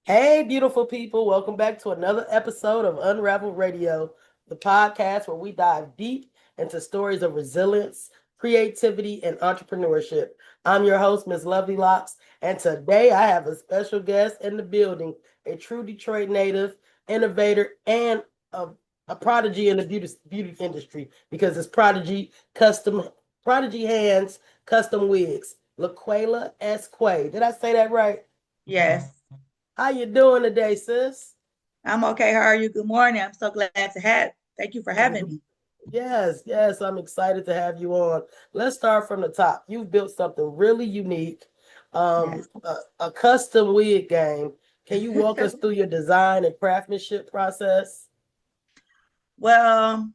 Hey, beautiful people. Welcome back to another episode of Unraveled Radio, the podcast where we dive deep into stories of resilience, creativity, and entrepreneurship. I'm your host, Miss Lovely Locks, and today I have a special guest in the building, a true Detroit native, innovator, and a, a prodigy in the beauty industry because it's Prodigy Hands Custom Wigs. Laquila S. Quay. Did I say that right? Yes, How you doing today, sis? I'm okay. How are you? Good morning. I'm so glad to have. Thank you for having me. Yes, I'm excited to have you on. Let's start from the top. You've built something really unique, Yes. a custom wig game. Can you walk us through your design and craftsmanship process? Well,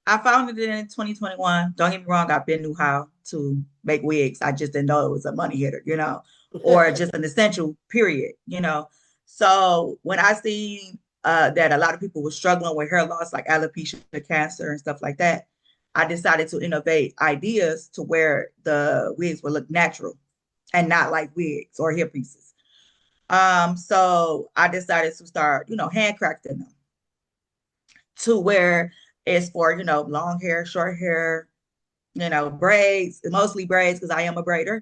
I founded it in 2021. Don't get me wrong, I've been knew how to make wigs. I just didn't know it was a money hitter, or just an essential period. So when I see that a lot of people were struggling with hair loss, like alopecia, cancer, and stuff like that, I decided to innovate ideas to where the wigs would look natural and not like wigs or hair pieces. So I decided to start, handcrafting them to where it's for, long hair, short hair, braids, mostly braids because I am a braider.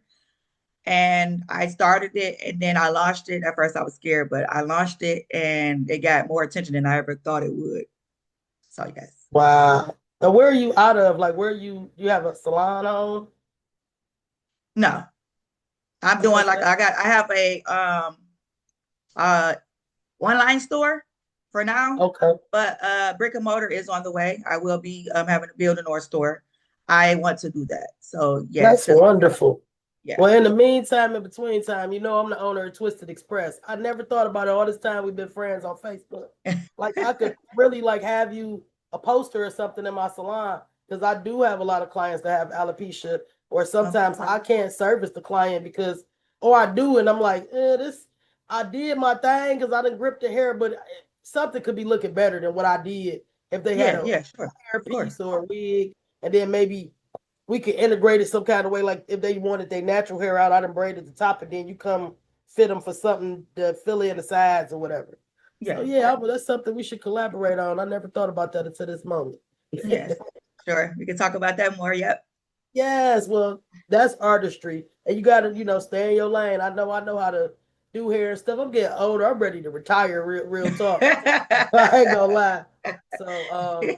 And I started it and then I launched it. At first I was scared, but I launched it and it got more attention than I ever thought it would. So yes. Wow. Now, where are you out of? Like, where you have a salon on? No, I'm doing like Okay. I have a uh online store for now, Okay. but brick and mortar is on the way. I will be having to build an art store. I want to do that. So yes, That's just wonderful. yeah. Well, in the meantime, in between time, I'm the owner of Twisted Express. I never thought about it all this time we've been friends on Facebook. Like I could really like have you a poster or something in my salon because I do have a lot of clients that have alopecia, or Okay. sometimes I can't service the client because, or I do, and I'm like, this I did my thing because I didn't grip the hair, but something could be looking better than what I did if they had Yeah, a yeah, sure. hair Of course. piece or a wig, and then maybe we could integrate it some kind of way. Like if they wanted their natural hair out, I done braid at the top, and then you come fit them for something to fill in the sides or whatever. So Yeah. yeah, that's something we should collaborate on. I never thought about that until this moment. Yes. Sure. We can talk about that more. Yep. Yes, well, that's artistry, and you got to stay in your lane. I know how to do hair and stuff. I'm getting older. I'm ready to retire. Real talk. I ain't gonna lie. So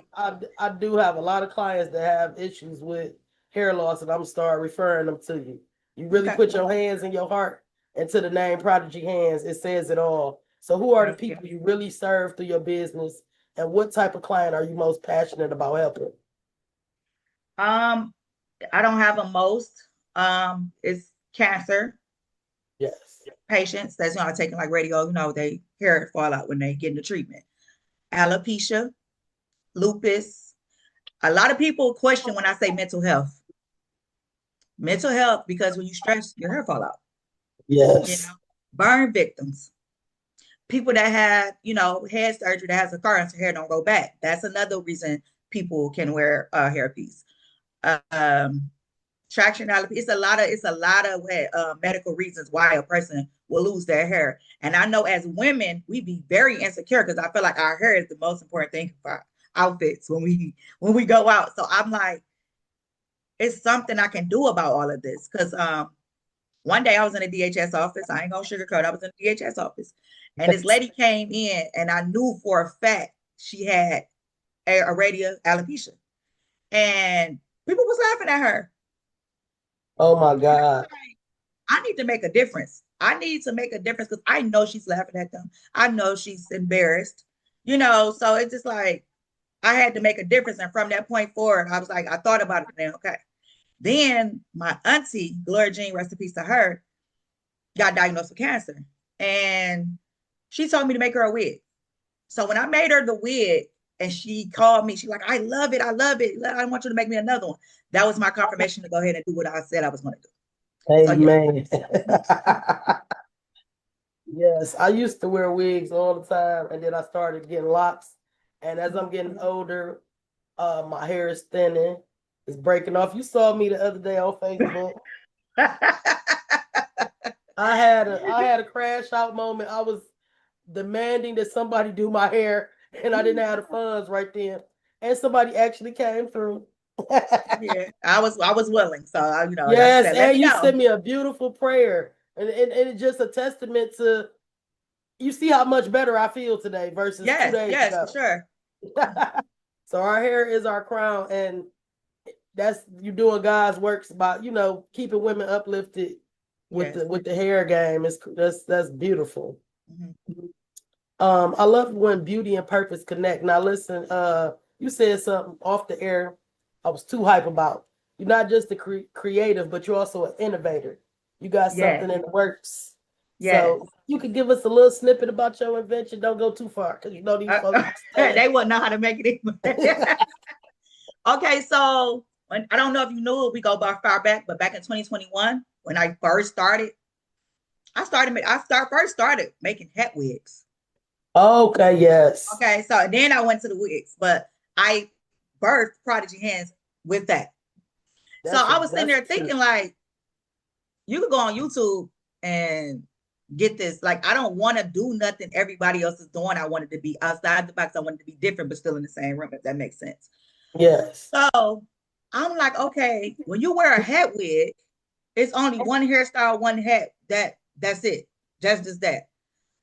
I do have a lot of clients that have issues with hair loss, and I'm gonna start referring them to you. You really Okay. put your hands and your heart into the name Prodigy Hands. It says it all. So who are the Thank you. people you really serve through your business, and what type of client are you most passionate about helping? Um, I don't have a most. It's cancer Yes. patients that's taking like radio, they hair fall out when they get into treatment. Alopecia, lupus. A lot of people question when I say mental health. Mental health, because when you stress, your hair fall out, you know. Yes. Burn victims, people that have, head surgery that has a scar and their hair don't grow back. That's another reason people can wear a hairpiece. Um, Traction alopecia. It's a lot of medical reasons why a person will lose their hair. And I know as women, we be very insecure because I feel like our hair is the most important thing for our outfits when we go out. So I'm like, it's something I can do about all of this. Because one day I was in a DHS office. I ain't gonna sugarcoat. I was in a DHS office, and this lady came in, and I knew for a fact she had a radial alopecia, and people was laughing at her. Oh my And I God. was like, I need to make a difference. I need to make a difference because I know she's laughing at them. I know she's embarrassed. So it's just like I had to make a difference. And from that point forward, I was like, I thought about it. Then okay. Then my auntie, Gloria Jean, rest in peace to her, got diagnosed with cancer. And she told me to make her a wig. So when I made her the wig and she called me, she's like, I love it. I love it. I want you to make me another one. That was my confirmation to go ahead and do what I said I was going to do. So yeah. Amen. Yes, I used to wear wigs all the time, and then I started getting locks. And as I'm getting older, my hair is thinning, it's breaking off. You saw me the other day on Facebook. I had a crash out moment. I was demanding that somebody do my hair, and I didn't have the funds right then. And somebody actually came through. Yeah, I was willing. So like I Yes, said, let and me you know. sent me a beautiful prayer, and it's just a testament to you see how much better I feel today versus two Yes, days yes, for ago. sure. So our hair is our crown, and that's you doing God's works about keeping women uplifted with Yes. the hair game. That's beautiful. Mm-hmm. I love when beauty and purpose connect. Now listen, you said something off the air I was too hype about. You're not just a creative, but you're also an innovator. You got Yes, something in the works. yes. So you could give us a little snippet about your invention. Don't go too far because you know these folks They wouldn't know how to make it even. Okay, so I don't know if you knew we go far back, but back in 2021, when I first started, first started making hat wigs. Okay, yes. Okay, so then I went to the wigs, but I birthed Prodigy Hands with that. So I was sitting That's there thinking, like, you could go on YouTube and get this. Like, I don't want to do nothing everybody else is doing. I wanted to be outside the box. I wanted to be different, but still in the same room, if that makes sense. yes. So I'm like, okay, when you wear a hat wig, it's only one hairstyle, one hat. That's it. Just that.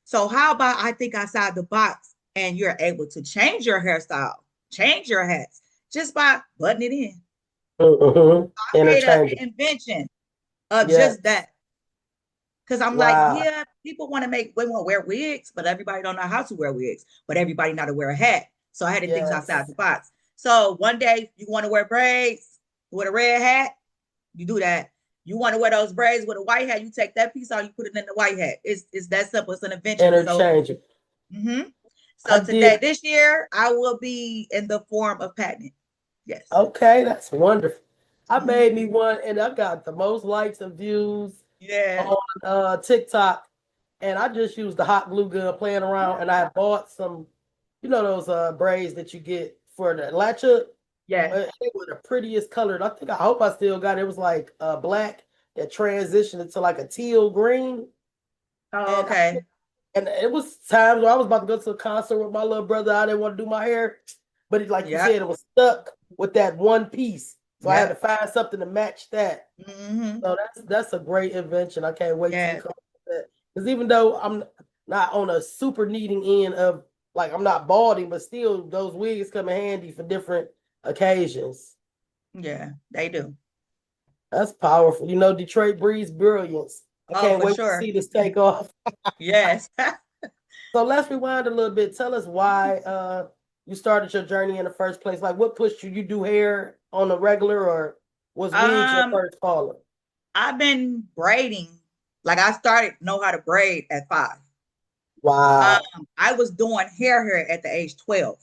So how about I think outside the box and you're able to change your hairstyle, change your hats just by buttoning it in. Mm-hmm. I made an Interchangeable. invention of just Yes. that. Cause I'm like, Wow. yeah, people want to wear wigs, but everybody don't know how to wear wigs. But everybody know how to wear a hat. So I had to think outside Yes. the box. So one day you want to wear braids with a red hat, you do that. You want to wear those braids with a white hat, you take that piece out, you put it in the white hat. It's that simple. It's an invention. So, Interchangeable. I so did. today, this year, I will be in the form of patent. Yes. Okay, that's wonderful. I Mm-hmm. made me one, and I got the most likes and views Yeah. on TikTok. And I just used the hot glue gun playing around, and I bought some, those braids that you get for the latch up. Yeah. They were the prettiest colored. I hope I still got it. It was like black that transitioned into like a teal green. Oh, And okay. and it was times where I was about to go to a concert with my little brother. I didn't want to do my hair, but like you Yep. said, it was stuck with that one piece. So I had to Yep. find something to match that. Mm-hmm. So that's a great invention. I can't wait till you Yeah. come up with that. Because even though I'm not on a super needing end of like I'm not balding, but still those wigs come in handy for different occasions. Yeah. They do. That's powerful. Detroit breeds brilliance. I Oh, can't for wait to sure. see this take off. Yes. So let's rewind a little bit. Tell us why you started your journey in the first place. Like what pushed you? You do hair on a regular or was wigs your um, first calling? I've been braiding. Like I started know how to braid at 5. Wow. I was doing hair at the age 12.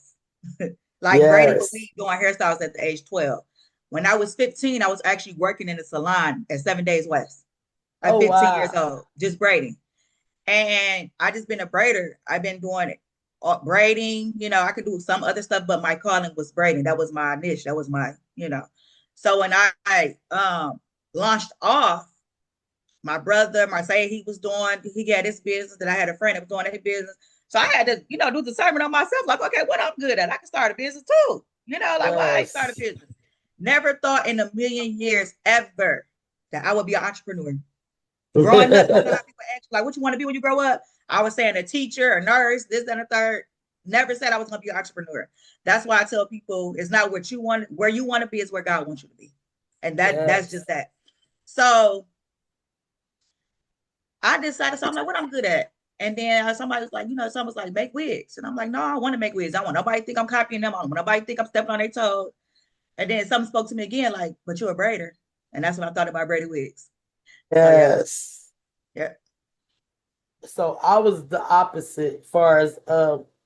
Like braiding for Yes. weave, doing hairstyles at the age 12. When I was 15, I was actually working in a salon at 7 Days West. I'm Oh 15 years wow. old, just braiding. And I just been a braider. I've been doing it braiding. I could do some other stuff, but my calling was braiding. That was my niche. That was my. So when I launched off, my brother, Marseille, he had his business, and I had a friend that was doing his business. So I had to, do the sermon on myself, like, okay, what I'm good at. I can start a business too. Like, why I start a Yes. business? Never thought in a million years ever that I would be an entrepreneur. Growing up, a lot of people ask, like, what you want to be when you grow up? I was saying a teacher, a nurse, this, and a third. Never said I was going to be an entrepreneur. That's why I tell people it's not what you want, where you want to be is where God wants you to be. And that's Yes. just that. So I decided, so I'm like, what I'm good at. And then somebody was like, someone's like, make wigs. And I'm like, no, I want to make wigs. I want nobody to think I'm copying them. I don't want nobody to think I'm stepping on their toes. And then someone spoke to me again, like, but you're a braider. And that's when I thought about braided wigs. So yeah. Yes. Yeah. So I was the opposite far as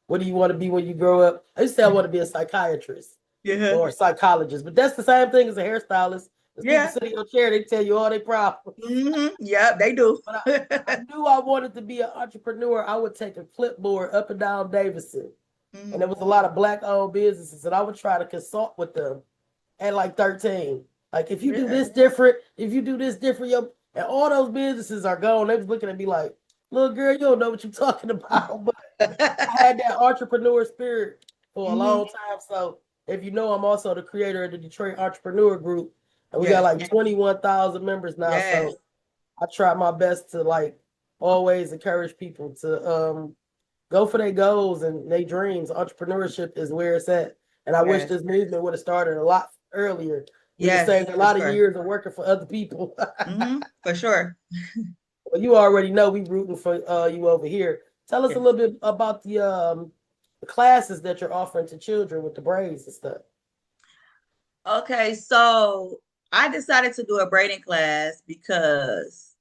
what do you want to be when you grow up? I used to say I want to be a psychiatrist Yeah. or a psychologist, but that's the same thing as a hairstylist. Because people Yeah. sit in your chair, they tell you all their problems. Mm-hmm. Yeah, they do. But I knew I wanted to be an entrepreneur. I would take a clipboard up and down Davidson, and Mm-hmm. there was a lot of black-owned businesses, and I would try to consult with them at like 13. Like, if you do Yeah. this different, and all those businesses are gone. They was looking at me like, little girl, you don't know what you're talking about. I had that entrepreneur spirit for a Hmm. long time. So if you know, I'm also the creator of the Detroit Entrepreneur Group, and we got Yes, like 21,000 members now. yes, So I try my best to like always encourage people to go for their goals and their dreams. Entrepreneurship is where it's at. And I wish yes, this movement would have started a lot earlier. We could yes, save a for lot of sure. years of working for other people. For sure. Well, you already know we rooting for you over here. Tell us a Yes. little bit about the classes that you're offering to children with the braids and stuff. Okay, so I decided to do a braiding class because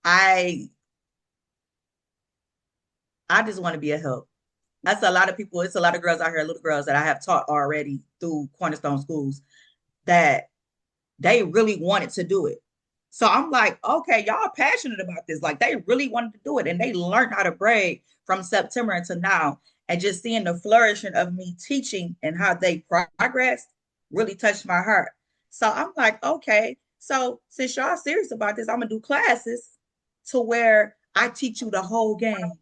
I I just want to be a help. That's a lot of people. It's a lot of girls out here, little girls that I have taught already through Cornerstone schools that they really wanted to do it. So I'm like, okay, y'all are passionate about this. Like they really wanted to do it. And they learned how to braid from September until now. And just seeing the flourishing of me teaching and how they progressed really touched my heart. So I'm like, okay, so since y'all serious about this, I'm gonna do classes to where I teach you the whole game.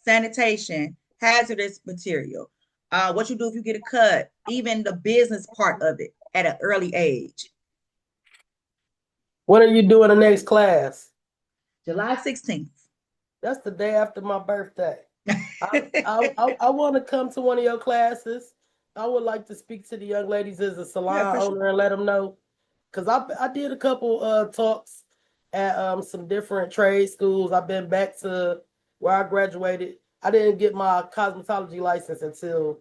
Sanitation, hazardous material, what you do if you get a cut, even the business part of it at an early age. When are you doing the next class? July 16th. That's the day after my birthday. I want to come to one of your classes. I would like to speak to the young ladies as a Yeah, salon for sure. owner and let them know, because I did a couple talks at some different trade schools. I've been back to where I graduated. I didn't get my cosmetology license until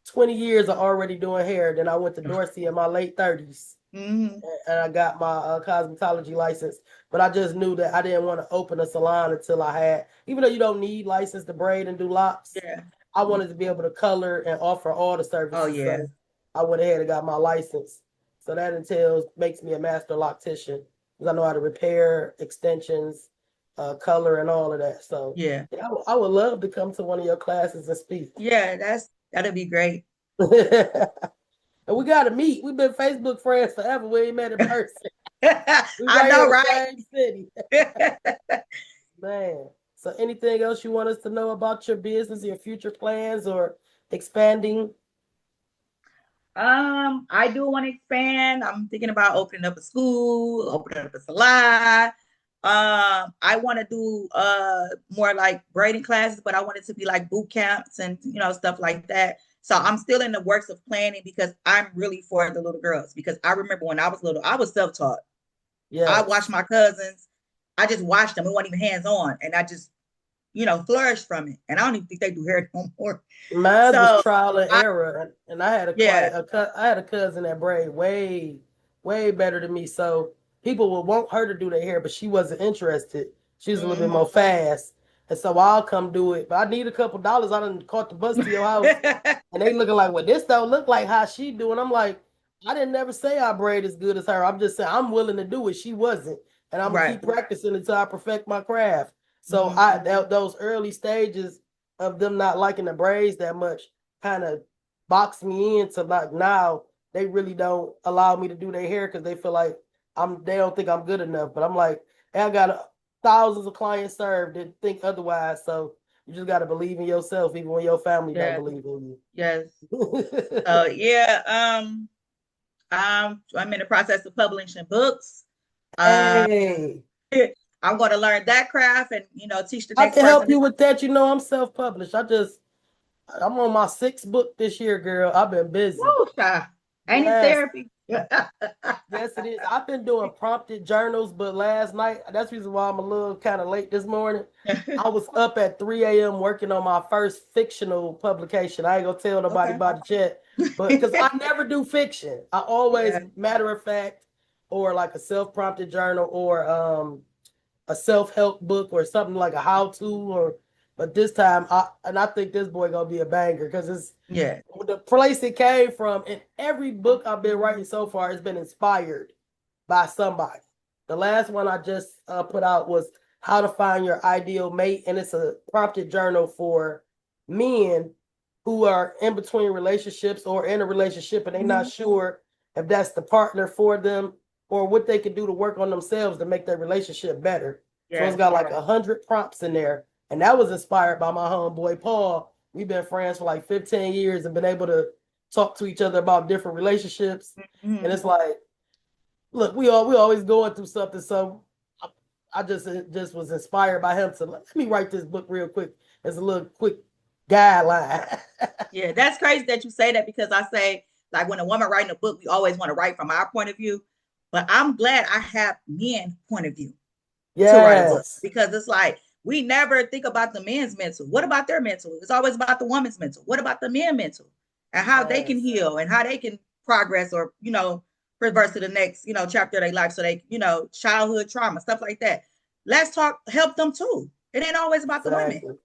20 years of already doing hair. Then I went to Dorsey in my late 30s Hmm. and I got my cosmetology license. But I just knew that I didn't want to open a salon until I had, even though you don't need license to braid and do locks, Yeah. I wanted to be able to color and offer all the Oh services. yeah. So I went ahead and got my license. So that entails makes me a master loctician because I know how to repair extensions, color, and all of that. So Yeah. yeah, I would love to come to one of your classes and speak. Yeah, that'll be great. And we got to meet. We've been Facebook friends forever. We ain't met in person. We I right here know, in the right? same city. Man. So anything else you want us to know about your business, your future plans, or expanding? I do want to expand. I'm thinking about opening up a school, opening up a salon. I want to do more like braiding classes, but I want it to be like boot camps and stuff like that. So I'm still in the works of planning because I'm really for the little girls. Because I remember when I was little, I was self-taught. I watched Yes. my cousins. I just watched them. We weren't even hands-on, and I just flourished from it. And I don't even think they do hair no more. Mine was So trial and I, error, and I had yeah. I had a cousin that braid way better than me. So people would want her to do their hair, but she wasn't interested. She was a little bit more Mhm. fast, and so I'll come do it. But I need a couple dollars. I done caught the bus to your house, and they looking like, well, this don't look like how she do. And I'm like, I didn't never say I braid as good as her. I'm just saying I'm willing to do it. She wasn't, and I'm gonna Right. keep practicing until I perfect my craft. So Mhm. those early stages of them not liking the braids that much kind of boxed me into like now they really don't allow me to do their hair because they feel like they don't think I'm good enough. But I'm like, hey, I got thousands of clients served that think otherwise. So you just got to believe in yourself, even when your family don't Yeah. believe in Yes. you. So yeah, I'm in the process of publishing books. Uh, Hey, I'm going to learn that craft and teach the I next can help person. you with that. You know, I'm self-published. I'm on my sixth book this year, girl. I've been busy. Woo, child. Ain't it Yes, therapy? yes, it is. I've been doing prompted journals, but last night, that's the reason why I'm a little kind of late this morning. I was up at 3 a.m. working on my first fictional publication. I ain't gonna tell nobody Okay. about the chat, but because I never do fiction, I always Yeah. matter of fact or like a self-prompted journal or a self-help book or something like a how-to or. But this time, I think this boy gonna be a banger because it's Yeah. the place it came from. And every book I've been writing so far has been inspired by somebody. The last one I just put out was How to Find Your Ideal Mate, and it's a prompted journal for men who are in between relationships or in a relationship and they're not sure if that's the partner for them or what they can do to work on themselves to make their relationship better. So it's Yes. got like 100 prompts in there And that was inspired by my homeboy Paul. We've been friends for like 15 years and been able to talk to each other about different relationships. Mm-hmm. And it's like, look, we always going through something. So I just was inspired by him to let me write this book real quick as a little quick guideline. Yeah, that's crazy that you say that, because I say, like, when a woman writing a book, we always want to write from our point of view. But I'm glad I have men's point of view to write a book, Yes. because it's like we never think about the men's mental. What about their mental? It's always about the woman's mental. What about the men mental, and how they can heal and how they can progress, or reverse to the next chapter of their life, so they childhood trauma, stuff like that. Let's talk, help them too. It ain't always about the women. Exactly.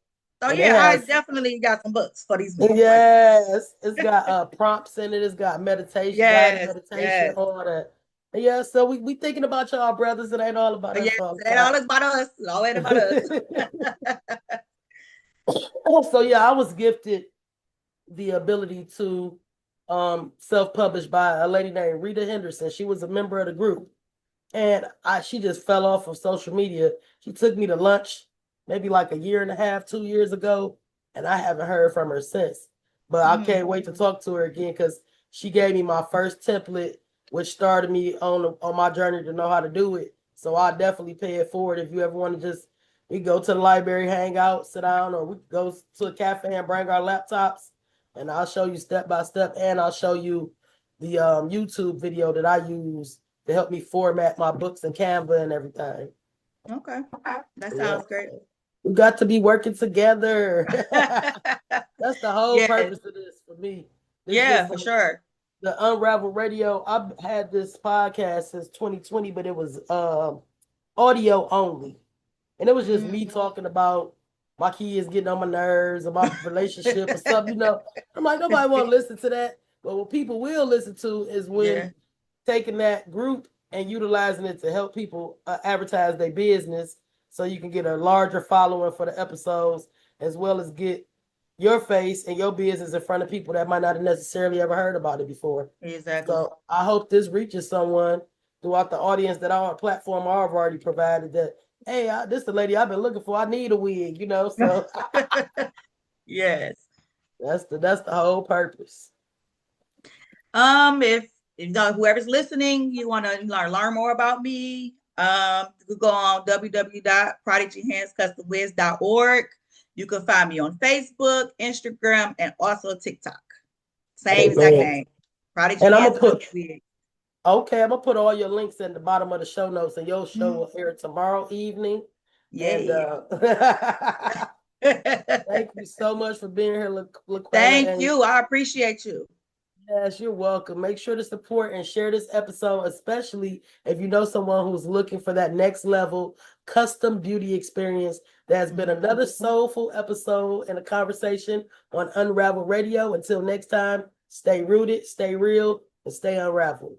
So And yeah, I definitely got some books for these men. yes, it's got prompts in it. It's got meditation, guided Yes, meditation, all that. And yeah, so we thinking about y'all brothers. It ain't all about us yes, all the it ain't time. all about us. It's always about us. So yeah, I was gifted the ability to self-publish by a lady named Rita Henderson. She was a member of the group. And she just fell off of social media. She took me to lunch maybe like a year and a half, 2 years ago, and I haven't heard from her since. But I can't wait to talk to her again, because she gave me my first template, which started me on my journey to know how to do it. So I'll definitely pay it forward. If you ever want to we go to the library, hang out, sit down, or we go to a cafe and bring our laptops, and I'll show you step by step, and I'll show you the YouTube video that I use to help me format my books and Canva and everything. Okay, that sounds great. We got to be working together. That's the whole purpose of this for me. For sure. The Unraveled Radio. I've had this podcast since 2020, but it was audio only. And it was just me talking about my kids getting on my nerves, about relationship or something, I'm like, nobody want to listen to that. But what people will listen to is when taking that group and utilizing it to help people advertise their business, so you can get a larger following for the episodes, as well as get your face and your business in front of people that might not have necessarily ever heard about it before. Exactly. So I hope this reaches someone throughout the audience that our platform I've already provided, that, hey, this is the lady I've been looking for. I need a wig, so yes. That's the whole purpose. If whoever's listening, you want to learn more about me, you can go on www.prodigyhandscustomwigs.org. You can find me on Facebook, Instagram, and also TikTok. Same exact name. Prodigy Hands Custom Wigs. Okay, I'm gonna put all your links in the bottom of the show notes, and your show will air tomorrow evening. Yeah. Thank you so much for being here, Laquila. Thank you. I appreciate you. Yes, you're welcome. Make sure to support and share this episode, especially if you know someone who's looking for that next level custom beauty experience. That's been another soulful episode and a conversation on Unraveled Radio. Until next time, stay rooted, stay real, and stay unraveled.